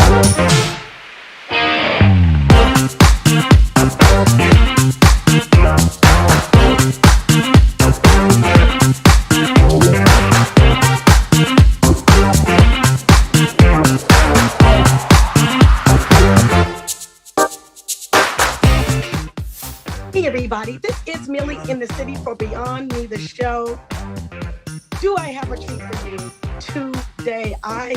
Hey everybody, this is Millie in the City for Beyond Me, the show. Do I have a treat for you today? I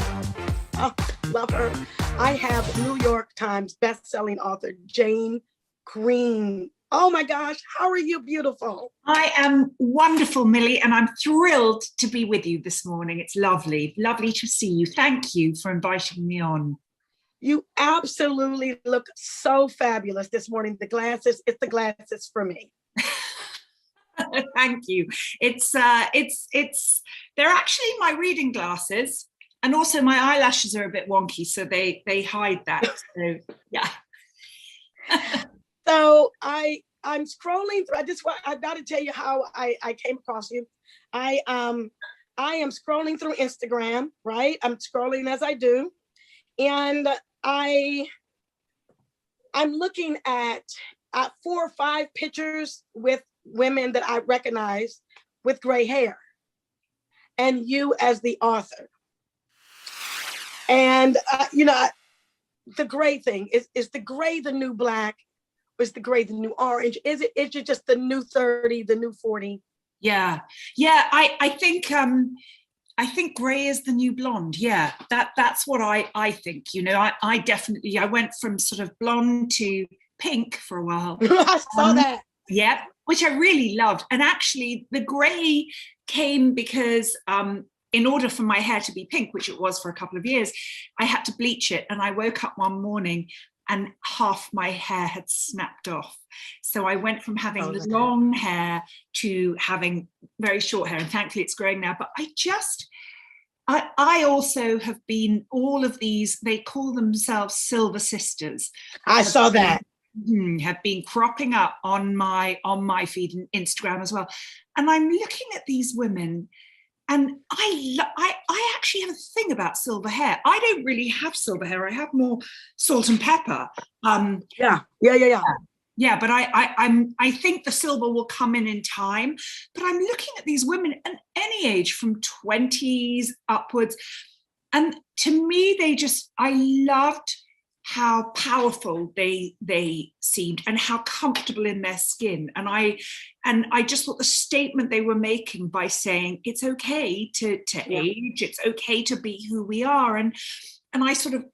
love her. I have New York Times best-selling author Jane Green. Oh my gosh, how are you, beautiful? I am wonderful, Millie, and I'm thrilled to be with you this morning. It's lovely to see you. Thank you for inviting me on. You absolutely look so fabulous this morning. The glasses, it's the glasses for me. Thank you. It's they're actually my reading glasses, and also my eyelashes are a bit wonky, so they hide that. So yeah. So I'm scrolling through. I got to tell you how I came across you. I am scrolling through Instagram, right? I'm scrolling as I do, and I'm looking at 4 or 5 pictures with women that I recognize with gray hair, and you as the author. And the gray thing is the gray the new black? Is the gray the new orange? Is it just the new 30, the new 40? Yeah. I think gray is the new blonde. Yeah, that's what I think. I definitely, I went from sort of blonde to pink for a while. I saw that. Yeah, which I really loved. And actually the gray came because in order for my hair to be pink, which it was for a couple of years, I had to bleach it. And I woke up one morning and half my hair had snapped off. So I went from having long hair to having very short hair. And thankfully it's growing now. But I also have been all of these, they call themselves Silver Sisters. I saw that. Have been cropping up on my feed and Instagram as well. And I'm looking at these women, and I actually have a thing about silver hair. I don't really have silver hair. I have more salt and pepper. Yeah. Yeah, but I think the silver will come in time. But I'm looking at these women at any age from 20s upwards. And to me, I loved how powerful they seemed and how comfortable in their skin. And I just thought the statement they were making by saying it's okay to age, it's okay to be who we are. And I sort of,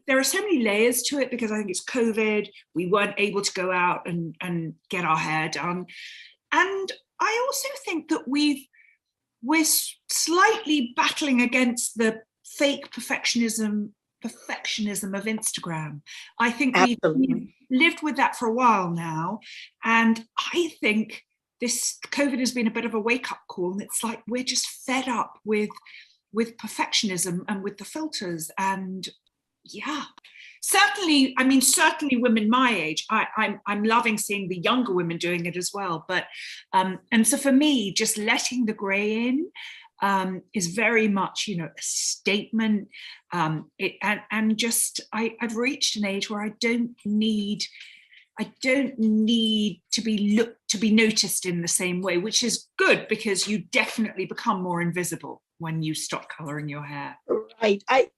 there are so many layers to it, because I think it's COVID, we weren't able to go out and get our hair done. And I also think that we're slightly battling against the fake perfectionism of Instagram. I think we've lived with that for a while now. And I think this COVID has been a bit of a wake-up call. And it's like, we're just fed up with perfectionism and with the filters. And yeah, certainly women my age, I'm loving seeing the younger women doing it as well. But and so for me, just letting the gray in is very much, a statement. I've reached an age where I don't need to be noticed in the same way, which is good, because you definitely become more invisible when you stop coloring your hair. Right. I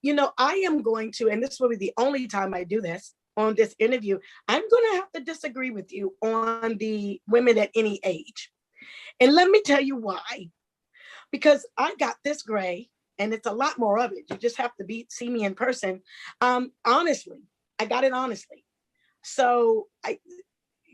am going to, and this will be the only time I do this on this interview, I'm going to have to disagree with you on the women at any age. And let me tell you why. Because I got this gray, and it's a lot more of it. You just have to see me in person. Honestly, I got it honestly. So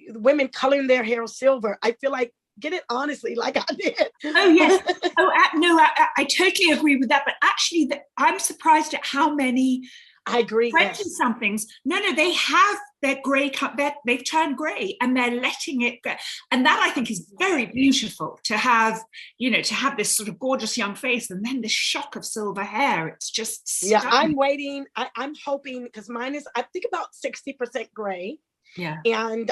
women coloring their hair silver, I feel like, get it honestly, like I did. Oh yes. I totally agree with that. But actually, I'm surprised at how many. I agree. 20-somethings. No, they have their gray cut. They've turned gray, and they're letting it go. And that, I think, is very beautiful to have. To have this sort of gorgeous young face, and then the shock of silver hair. It's just stunning. Yeah. I'm waiting. I'm hoping, because mine is, I think, about 60% gray. Yeah. And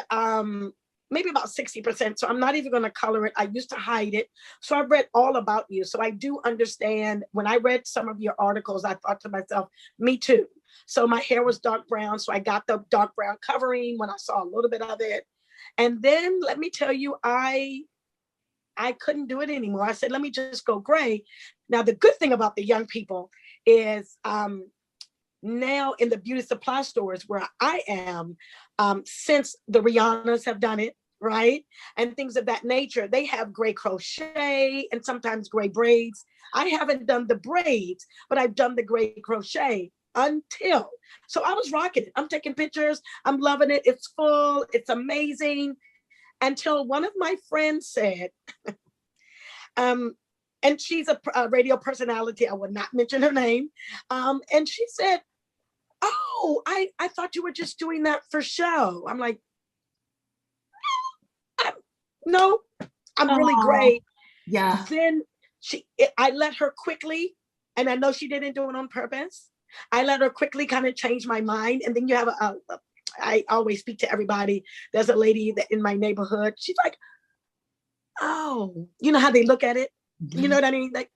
maybe about 60%. So I'm not even going to color it. I used to hide it. So I've read all about you. So I do understand. When I read some of your articles, I thought to myself, me too. So my hair was dark brown. So I got the dark brown covering when I saw a little bit of it. And then let me tell you, I couldn't do it anymore. I said, let me just go gray. Now, the good thing about the young people is now in the beauty supply stores where I am, since the Rihannas have done it, right? And things of that nature, they have gray crochet and sometimes gray braids. I haven't done the braids, but I've done the gray crochet until. So I was rocking it. I'm taking pictures. I'm loving it. It's full. It's amazing. Until one of my friends said, and she's a radio personality. I will not mention her name. And she said, oh, I thought you were just doing that for show. I'm like, no, I'm really great. Yeah. Then I let her quickly, and I know she didn't do it on purpose. I let her quickly kind of change my mind. And then you have I always speak to everybody. There's a lady that in my neighborhood. She's like, oh, you know how they look at it? Mm-hmm. You know what I mean? Like,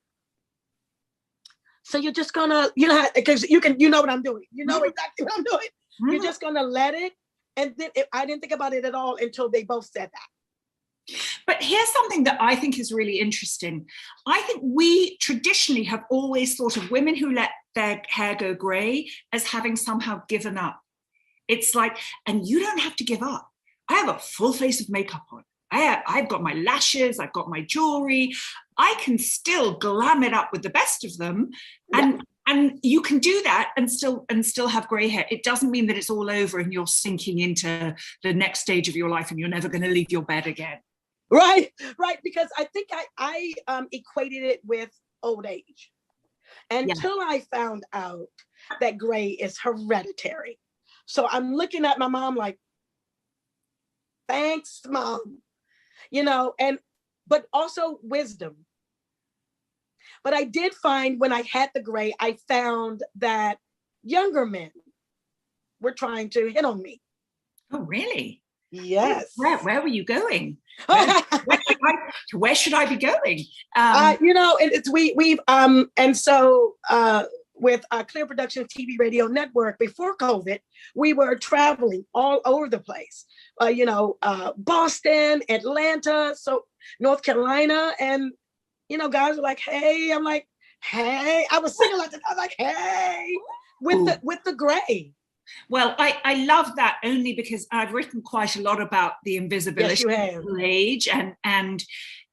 so you're just gonna, because you know what I'm doing. You know exactly what I'm doing. Mm-hmm. You're just gonna let it. And then I didn't think about it at all until they both said that. But here's something that I think is really interesting. I think we traditionally have always thought of women who let their hair go gray as having somehow given up. It's like, and you don't have to give up. I have a full face of makeup on. I've got my lashes, I've got my jewelry. I can still glam it up with the best of them. And you can do that and still have gray hair. It doesn't mean that it's all over and you're sinking into the next stage of your life and you're never going to leave your bed again. Right. Because I think I equated it with old age until I found out that gray is hereditary. So I'm looking at my mom like, thanks, Mom. But also wisdom. But I did find when I had the gray, I found that younger men were trying to hit on me. Oh, really? Yes. Where were you going? Where should I be going? And so with Clear Productions TV Radio Network before COVID, we were traveling all over the place. Boston, Atlanta, so North Carolina, and guys were like, "Hey," I'm like, "Hey," I was singing like that. I was like, "Hey," with the gray. Well, I love that only because I've written quite a lot about the invisibility of age, and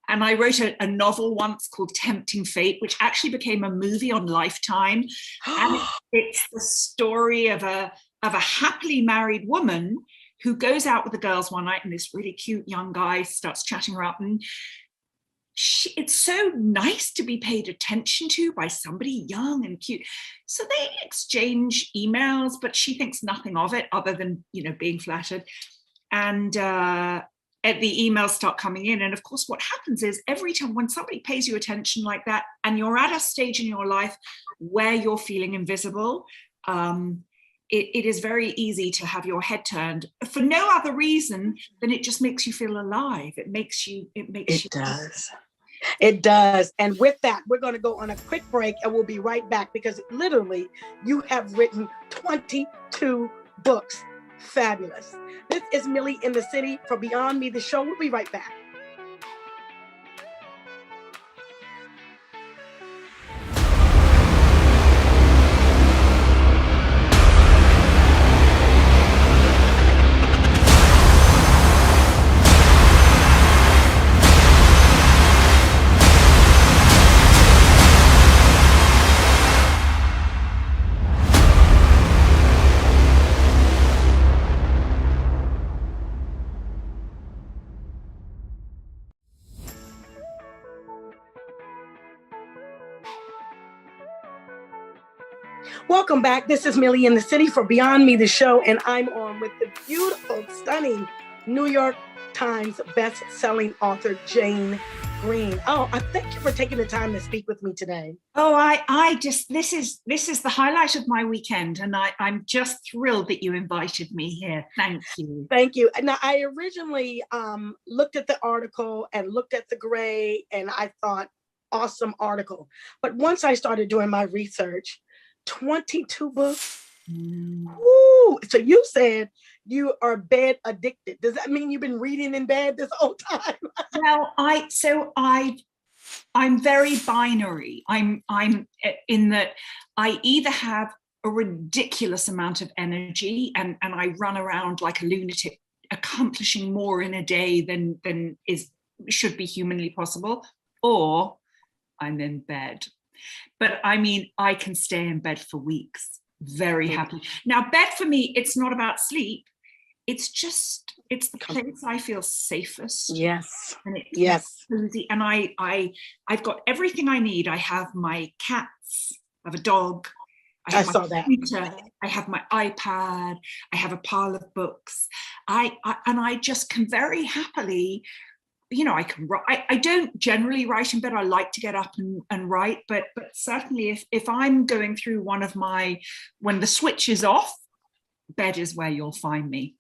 I wrote a novel once called Tempting Fate, which actually became a movie on Lifetime, and it's the story of a happily married woman who goes out with the girls one night, and this really cute young guy starts chatting her up, and it's so nice to be paid attention to by somebody young and cute. So they exchange emails, but she thinks nothing of it other than, being flattered. And the emails start coming in. And of course, what happens is every time when somebody pays you attention like that, and you're at a stage in your life where you're feeling invisible, it is very easy to have your head turned for no other reason than it just makes you feel alive. It does. It does. And with that, we're going to go on a quick break and we'll be right back because literally you have written 22 books. Fabulous. This is Millie in the City for Beyond Me, the show. We'll be right back. Welcome back. This is Millie in the City for Beyond Me, the show, and I'm on with the beautiful, stunning New York Times best-selling author, Jane Green. Oh, I thank you for taking the time to speak with me today. Oh, this is the highlight of my weekend, and I'm just thrilled that you invited me here. Thank you. Thank you. Now, I originally looked at the article and looked at the gray, and I thought, awesome article. But once I started doing my research, 22 books. Ooh, so you said you are bed addicted. Does that mean you've been reading in bed this whole time? Well, I'm very binary. I'm in that I either have a ridiculous amount of energy and I run around like a lunatic, accomplishing more in a day than is should be humanly possible, or I'm in bed. But I mean, I can stay in bed for weeks very happily. Now, bed for me, it's not about sleep. It's the place I feel safest. Yes. And it's yes. cozy. And I've got everything I need. I have my cats, I have a dog, I saw my that. computer, I have my iPad, I have a pile of books. I just can very happily, I can write. I don't generally write in bed. I like to get up and write, but certainly if I'm going through when the switch is off, bed is where you'll find me.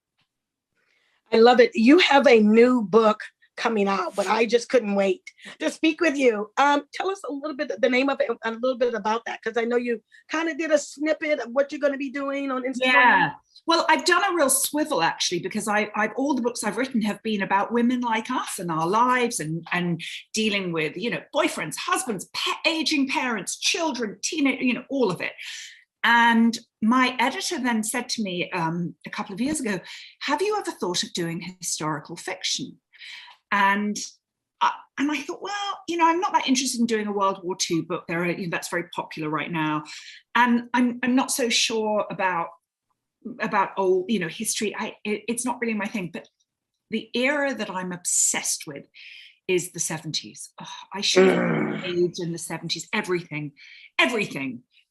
I love it. You have a new book coming out, but I just couldn't wait to speak with you. Tell us a little bit the name of it, a little bit about that, because I know you kind of did a snippet of what you're going to be doing on Instagram. Yeah. Well, I've done a real swivel actually, because I've all the books I've written have been about women like us and our lives and dealing with, boyfriends, husbands, aging parents, children, teenage, all of it. And my editor then said to me a couple of years ago, have you ever thought of doing historical fiction? And I thought, well, I'm not that interested in doing a World War II book. That's very popular right now. And I'm not so sure about old, history. It's not really my thing. But the era that I'm obsessed with is the 70s. Oh, I should have aged in the 70s. Everything.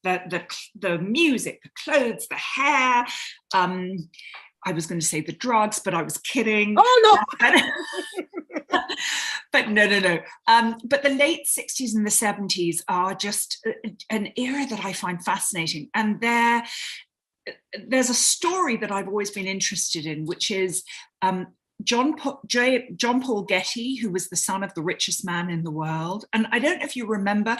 The music, the clothes, the hair. I was going to say the drugs, but I was kidding. Oh no. But no. But the late 60s and the 70s are just an era that I find fascinating. And there's a story that I've always been interested in, which is John Paul Getty, who was the son of the richest man in the world. And I don't know if you remember,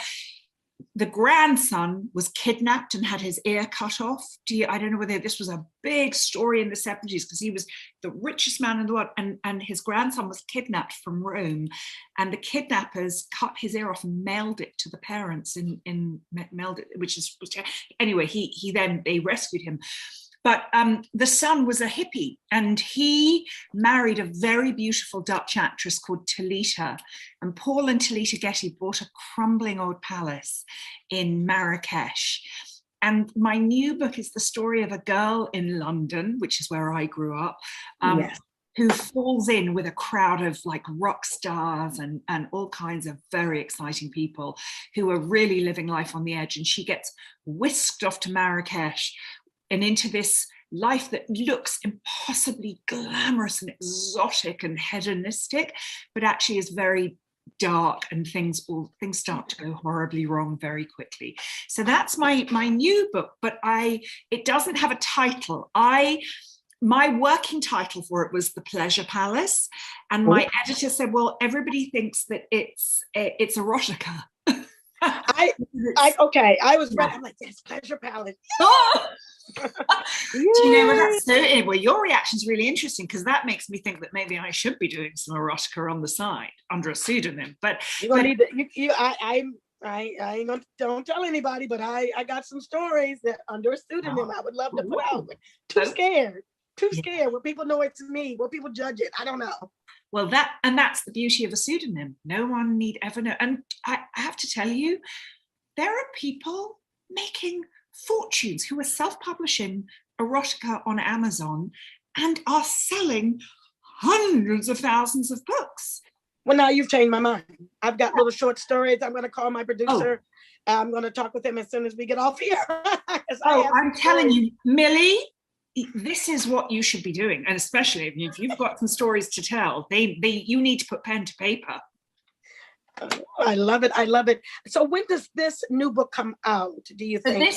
the grandson was kidnapped and had his ear cut off. I don't know whether this was a big story in the 70s, because he was the richest man in the world, and his grandson was kidnapped from Rome, and the kidnappers cut his ear off and mailed it to the parents anyway, they rescued him. But the son was a hippie, and he married a very beautiful Dutch actress called Talita. And Paul and Talita Getty bought a crumbling old palace in Marrakesh. And my new book is the story of a girl in London, which is where I grew up, yes. who falls in with a crowd of like rock stars and all kinds of very exciting people who are really living life on the edge. And she gets whisked off to Marrakesh and into this life that looks impossibly glamorous and exotic and hedonistic, but actually is very dark, and things start to go horribly wrong very quickly. So that's my new book, but it doesn't have a title. My working title for it was The Pleasure Palace, and my editor said, well, everybody thinks that it's erotica. I was ready. I'm like, yes, Pleasure Palace. Do you know what that's so? Anyway, your reaction's really interesting, because that makes me think that maybe I should be doing some erotica on the side under a pseudonym. But you're gonna need to, I ain't gonna, don't tell anybody, but I got some stories that under a pseudonym I would love to put out. Too scared. Will people know it's me? Will people judge it? I don't know. Well, that's the beauty of a pseudonym. No one need ever know. And I have to tell you, there are people making fortunes who are self-publishing erotica on Amazon and are selling hundreds of thousands of books. Well, now you've changed my mind. I've got little short stories. I'm going to call my producer. I'm going to talk with him as soon as we get off here. I'm telling you, Millie, this is what you should be doing. And especially if you've got some stories to tell, you need to put pen to paper. I love it. So when does this new book come out, do you think?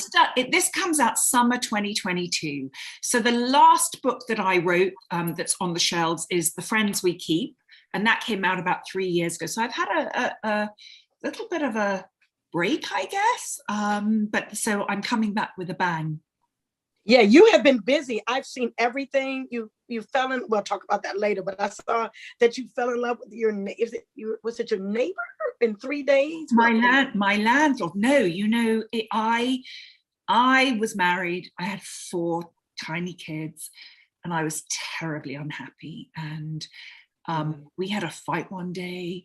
This comes out summer 2022. So the last book that I wrote that's on the shelves is The Friends We Keep, and that came out about 3 years ago. So I've had a little bit of a break, I guess. But so I'm coming back with a bang. Yeah, you have been busy. I've seen everything. You fell in. We'll talk about that later. But I saw that you fell in love with your. Is it you? Was it your neighbor in 3 days? My landlord. No, I was married. I had 4 tiny kids, and I was terribly unhappy. And we had a fight one day,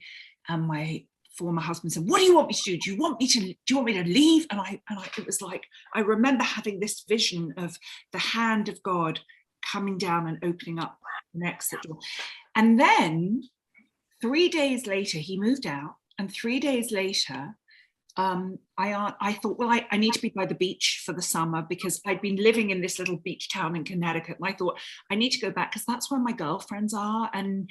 and my former husband said, "What do you want me to do? Do you want me to leave?" And it was like, I remember having this vision of the hand of God coming down and opening up an exit door. And then 3 days later, he moved out, and 3 days later, I thought, well, I need to be by the beach for the summer, because I'd been living in this little beach town in Connecticut, and I thought I need to go back because that's where my girlfriends are, and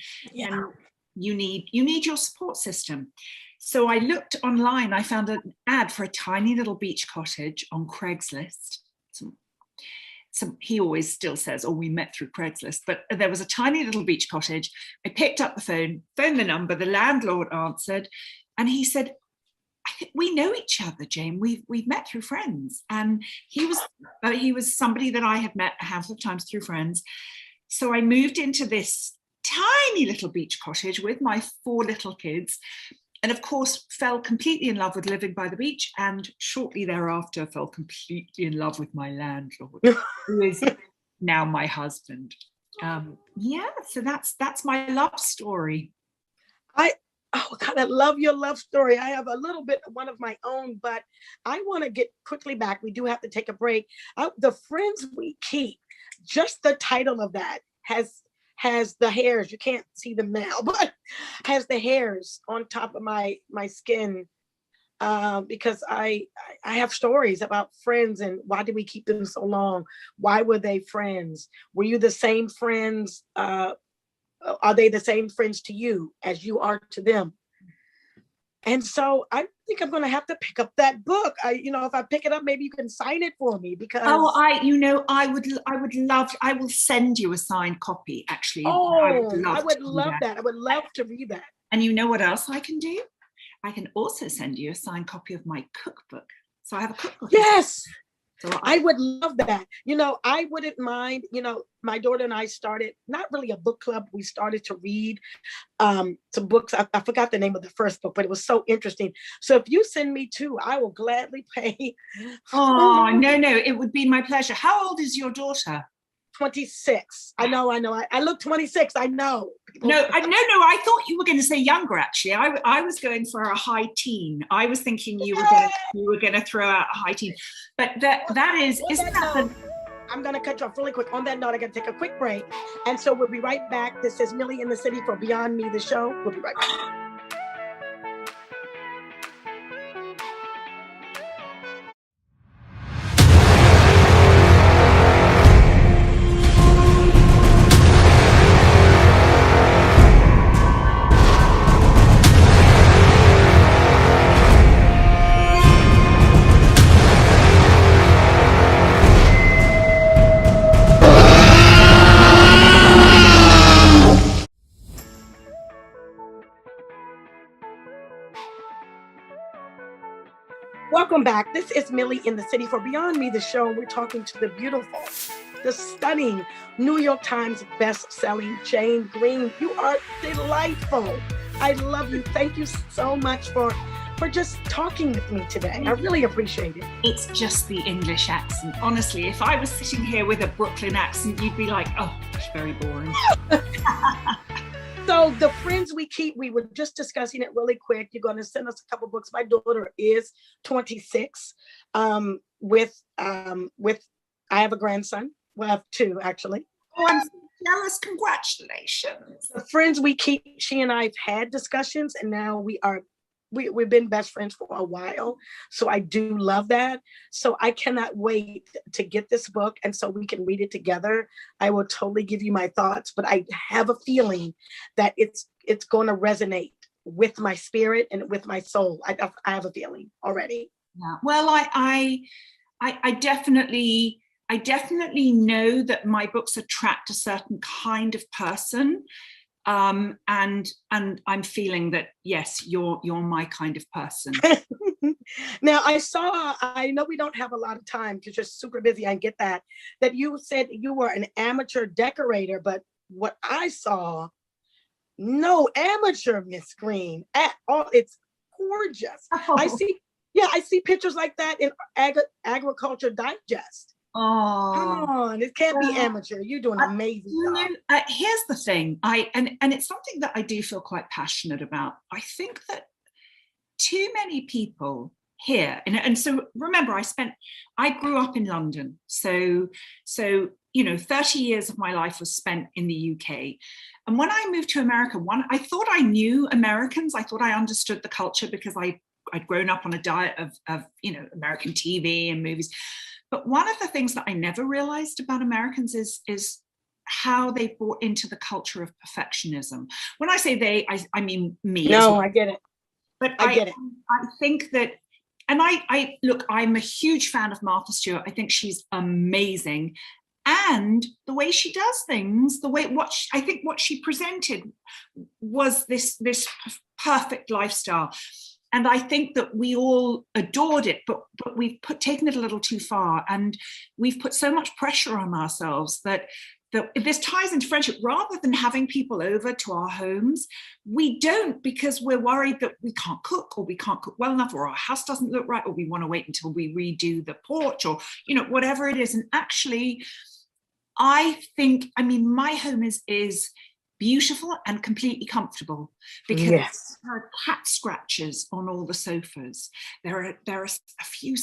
you need your support system. So I looked online. I found an ad for a tiny little beach cottage on Craigslist. So he always still says, "Oh, we met through Craigslist," but there was a tiny little beach cottage. I picked up the phoned the number. The landlord answered, and he said, "We know each other, Jane. We've met through friends." And he was somebody that I had met a handful of times through friends. So I moved into this tiny little beach cottage with my 4 little kids, and of course fell completely in love with living by the beach, and shortly thereafter fell completely in love with my landlord, who is now my husband. So that's my love story. Oh God, I love your love story. I have a little bit of one of my own, but I want to get quickly back. We do have to take a break. The Friends We Keep, just the title of that has the hairs. You can't see them now, but has the hairs on top of my skin, because I have stories about friends, and why did we keep them so long? Why were they friends? Were you the same friends? Are they the same friends to you as you are to them? And so I think I'm going to have to pick up that book. If I pick it up, maybe you can sign it for me, because I would love. I will send you a signed copy. Actually, I would love that. I would love to read that. And you know what else I can do? I can also send you a signed copy of my cookbook. So I have a cookbook. Yes. So I would love that. I wouldn't mind, my daughter and I started, not really a book club. We started to read some books. I forgot the name of the first book, but it was so interesting. So if you send me 2, I will gladly pay. Oh, no, it would be my pleasure. How old is your daughter? 26. I know. I look 26. I know. No. I thought you were going to say younger. Actually, I was going for a high teen. I was thinking you were going to throw out a high teen, but that is isn't that? I'm going to cut you off really quick. On that note, I got to take a quick break, and so we'll be right back. This is Millie in the City for Beyond Me, the show. We'll be right back. Welcome back. This is Millie in the City for Beyond Me, the show. We're talking to the beautiful, the stunning New York Times best-selling Jane Green. You are delightful. I love you. Thank you so much for just talking with me today. I really appreciate it. It's just the English accent. Honestly, if I was sitting here with a Brooklyn accent, you'd be like, "Oh, it's very boring." So the Friends We Keep, we were just discussing it really quick. You're going to send us a couple books. My daughter is 26. With I have a grandson. Well, I have 2 actually. Oh, I'm so jealous. Congratulations. The Friends We Keep, she and I have had discussions, and now we've been best friends for a while. So I do love that. So I cannot wait to get this book, and so we can read it together. I will totally give you my thoughts, but I have a feeling that it's going to resonate with my spirit and with my soul. I have a feeling already. Yeah. Well, I definitely know that my books attract a certain kind of person. and I'm feeling that, yes, you're my kind of person. Now, I know we don't have a lot of time because you're super busy. I get that you said you were an amateur decorator, but what I saw, no amateur, Miss Green, at all. It's gorgeous. Oh. I see pictures like that in Agriculture Digest. Oh, come on, it can't be amateur. You're doing an amazing job. Here's the thing, and it's something that I do feel quite passionate about. I think that too many people here, and so remember, I grew up in London, so 30 years of my life was spent in the UK. And when I moved to America, I thought I knew Americans. I thought I understood the culture because I'd grown up on a diet of American TV and movies. But one of the things that I never realized about Americans is how they bought into the culture of perfectionism. When I say they, I mean me. No, well. I get it. But I get it. I think that, and I look, I'm a huge fan of Martha Stewart. I think she's amazing. And the way she does things, I think what she presented was this perfect lifestyle. And I think that we all adored it, but we've taken it a little too far, and we've put so much pressure on ourselves that this ties into friendship. Rather than having people over to our homes, we don't, because we're worried that we can't cook, or we can't cook well enough, or our house doesn't look right, or we want to wait until we redo the porch, or whatever it is. And actually, I think, my home is beautiful and completely comfortable, because there are cat scratches on all the sofas. There are a few,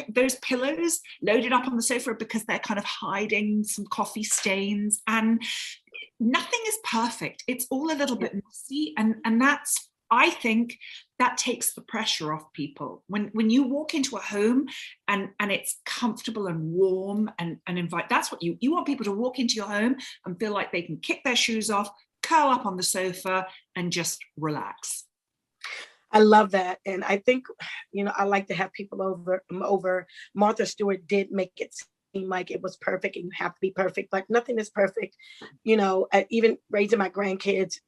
those pillows loaded up on the sofa because they're kind of hiding some coffee stains, and nothing is perfect. It's all a little bit messy, and that's, I think, that takes the pressure off people. When you walk into a home and it's comfortable and warm and invite, that's what you want people to walk into your home and feel like they can kick their shoes off, curl up on the sofa, and just relax. I love that. And I think, I like to have people over. Martha Stewart did make it seem like it was perfect, and you have to be perfect. Like, nothing is perfect. Even raising my grandkids,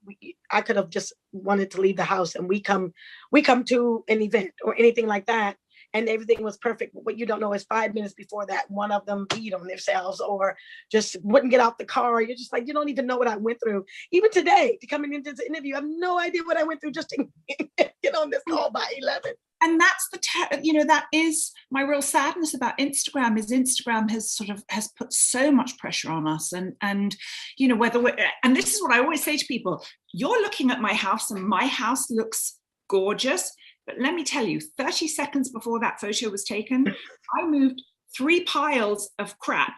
I could have just wanted to leave the house, and we come to an event or anything like that, and everything was perfect. But what you don't know is 5 minutes before that, one of them peed on themselves or just wouldn't get out the car. You're just like, you don't even know what I went through. Even today, to coming into this interview, I have no idea what I went through just to get on this call by 11. And that's that is my real sadness about Instagram. Is Instagram has put so much pressure on us, and whether we're, and this is what I always say to people: you're looking at my house, and my house looks gorgeous, but let me tell you, 30 seconds before that photo was taken, I moved 3 piles of crap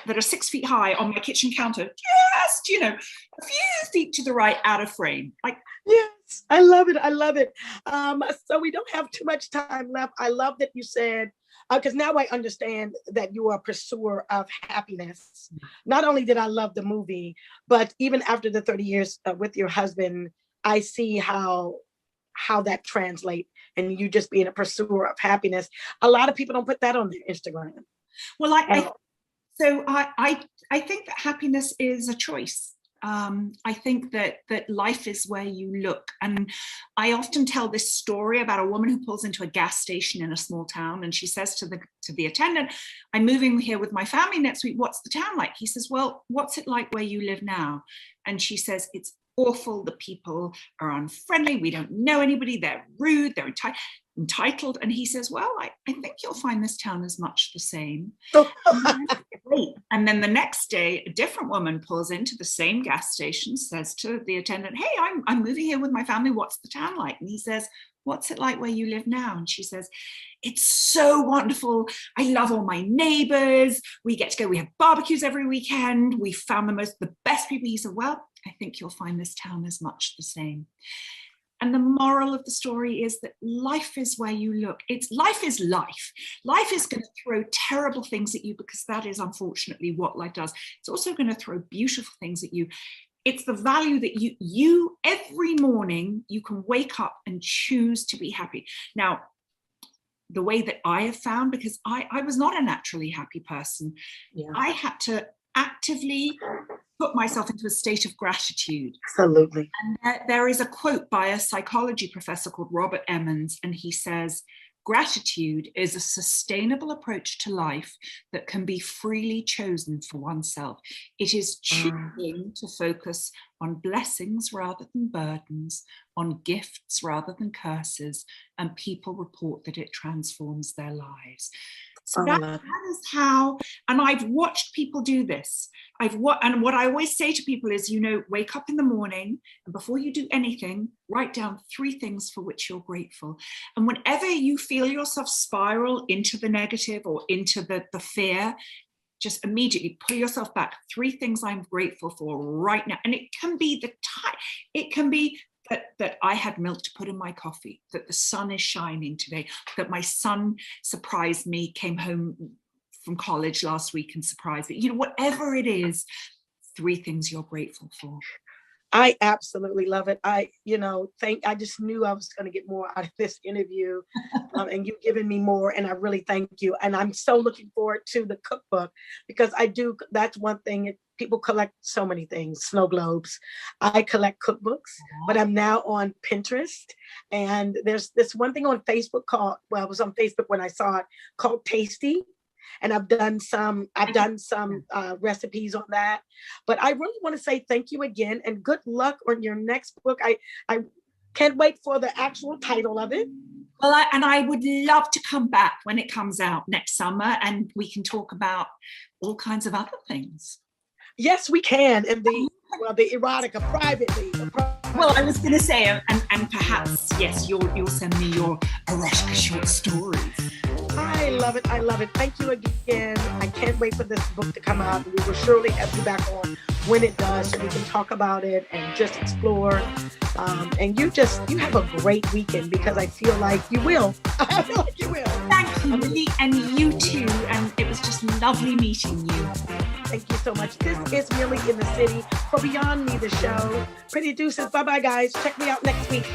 that are 6 feet high on my kitchen counter, just a few feet to the right, out of frame. Like, yes, I love it. So we don't have too much time left. I love that you said, because now I understand that you are a pursuer of happiness. Not only did I love the movie, but even after the 30 years with your husband, I see how that translates, and you just being a pursuer of happiness. A lot of people don't put that on their Instagram. Well, I think that happiness is a choice. I think that life is where you look. And I often tell this story about a woman who pulls into a gas station in a small town, and she says to the attendant, "I'm moving here with my family next week. What's the town like?" He says, "Well, what's it like where you live now?" And she says, "It's awful. The people are unfriendly. We don't know anybody. They're rude. They're entitled." And he says, "Well, I think you'll find this town is much the same." And then the next day, a different woman pulls into the same gas station, says to the attendant, "Hey, I'm moving here with my family. What's the town like?" And he says, "What's it like where you live now?" And she says, "It's so wonderful. I love all my neighbors. We get to go. We have barbecues every weekend. We found the best people." He said, "Well, I think you'll find this town is much the same." And the moral of the story is that life is where you look. Life is life. Life is going to throw terrible things at you, because that is unfortunately what life does. It's also going to throw beautiful things at you. It's the value that you every morning, you can wake up and choose to be happy. Now, the way that I have found, because I was not a naturally happy person, I had to actively put myself into a state of gratitude. Absolutely. And there is a quote by a psychology professor called Robert Emmons, and he says, gratitude is a sustainable approach to life that can be freely chosen for oneself. It is choosing to focus on blessings rather than burdens, on gifts rather than curses, and people report that it transforms their lives. So that is how, and I've watched people do this. And what I always say to people is, wake up in the morning, and before you do anything, write down 3 things for which you're grateful. And whenever you feel yourself spiral into the negative or into the fear, just immediately pull yourself back. 3 things I'm grateful for right now. And it can be it can be that I had milk to put in my coffee, that the sun is shining today, that my son surprised me, came home from college last week and surprised me. Whatever it is, 3 things you're grateful for. I absolutely love it. I just knew I was going to get more out of this interview, and you've given me more, and I really thank you. And I'm so looking forward to the cookbook, because that's one thing. People collect so many things, snow globes. I collect cookbooks, but I'm now on Pinterest. And there's this one thing on Facebook it was on Facebook when I saw it, called Tasty. And I've done some recipes on that. But I really want to say thank you again, and good luck on your next book. I can't wait for the actual title of it. Well, I would love to come back when it comes out next summer, and we can talk about all kinds of other things. Yes, we can. And the erotica privately. Well, I was going to say, and perhaps, yes, you'll send me your erotica short stories. I love it. I love it. Thank you again. I can't wait for this book to come out. We will surely have you back on when it does, so we can talk about it and just explore. And you have a great weekend, because I feel like you will. I feel like you will. Thank you, Millie, and you too. And it was just lovely meeting you. Thank you so much. This is Millie in the City for Beyond Me, the show. Pretty deuces. Bye-bye, guys. Check me out next week.